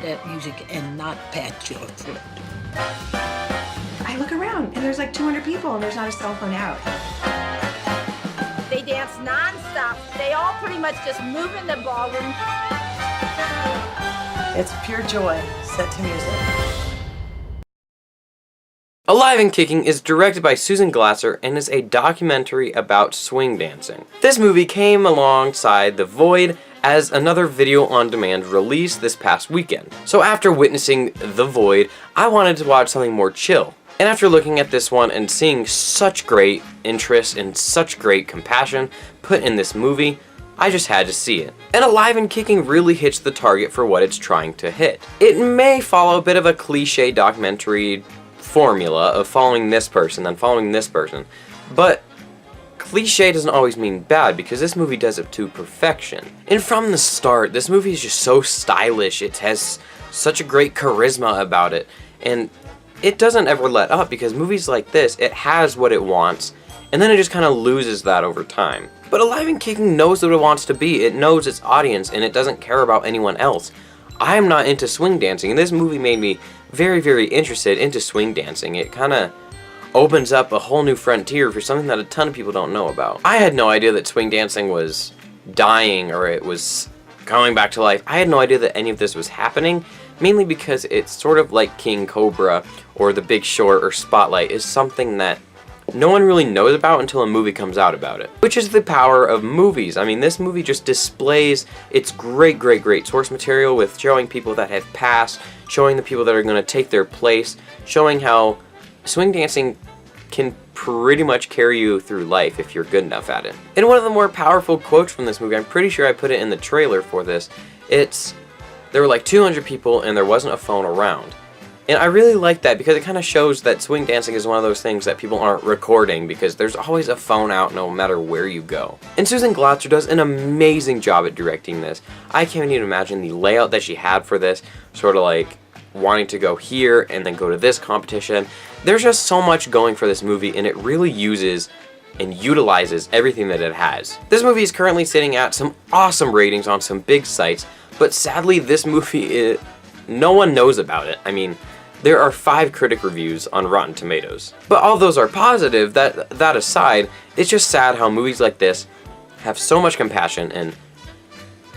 that music and not pat your foot. I look around and there's like 200 people and there's not a cell phone out. They dance non-stop. They all pretty much just move in the ballroom. It's pure joy set to music. Alive and Kicking is directed by Susan Glasser and is a documentary about swing dancing. This movie came alongside The Void as another video-on-demand release this past weekend. So after witnessing The Void, I wanted to watch something more chill. And after looking at this one and seeing such great interest and such great compassion put in this movie, I just had to see it. And Alive and Kicking really hits the target for what it's trying to hit. It may follow a bit of a cliche documentary formula of following this person and following this person, but cliche doesn't always mean bad because this movie does it to perfection. And from the start, this movie is just so stylish. It has such a great charisma about it, and it doesn't ever let up because movies like this, it has what it wants, and then it just kind of loses that over time. But Alive and Kicking knows what it wants to be. It knows its audience, and it doesn't care about anyone else. I am not into swing dancing, and this movie made me very, very interested into swing dancing. It kind of opens up a whole new frontier for something that a ton of people don't know about. I had no idea that swing dancing was dying or it was coming back to life. I had no idea that any of this was happening, mainly because it's sort of like King Cobra or The Big Short or Spotlight is something that no one really knows about until a movie comes out about it. Which is the power of movies. I mean, this movie just displays its great, great, great source material with showing people that have passed, showing the people that are going to take their place, showing how swing dancing can pretty much carry you through life if you're good enough at it. And one of the more powerful quotes from this movie, I'm pretty sure I put it in the trailer for this, there were like 200 people and there wasn't a phone around. And I really like that because it kind of shows that swing dancing is one of those things that people aren't recording because there's always a phone out no matter where you go. And Susan Glasser does an amazing job at directing this. I can't even imagine the layout that she had for this, sort of like wanting to go here and then go to this competition. There's just so much going for this movie and it really uses and utilizes everything that it has. This movie is currently sitting at some awesome ratings on some big sites, but sadly this movie, no one knows about it. I mean, there are 5 critic reviews on Rotten Tomatoes. But all those are positive. That aside, it's just sad how movies like this have so much compassion and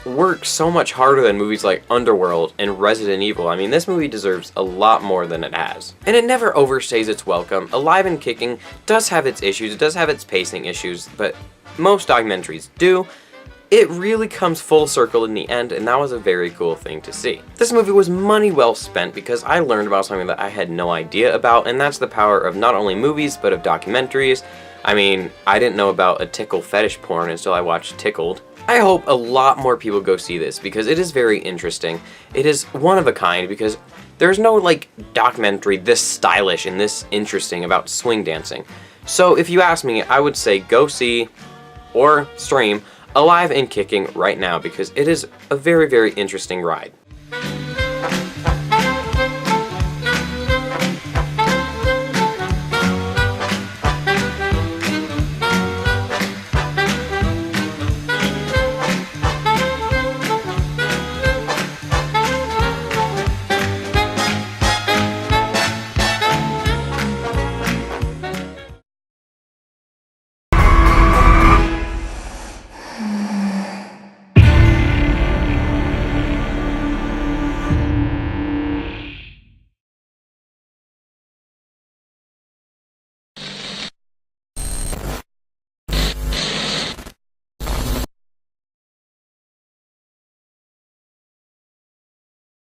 work so much harder than movies like Underworld and Resident Evil. I mean, this movie deserves a lot more than it has. And it never overstays its welcome. Alive and Kicking does have its issues, it does have its pacing issues, but most documentaries do. It really comes full circle in the end, and that was a very cool thing to see. This movie was money well spent because I learned about something that I had no idea about, and that's the power of not only movies, but of documentaries. I mean, I didn't know about a tickle fetish porn until I watched Tickled. I hope a lot more people go see this because it is very interesting. It is one of a kind because there's no like documentary this stylish and this interesting about swing dancing. So if you ask me, I would say go see or stream Alive and Kicking right now because it is a very, very interesting ride.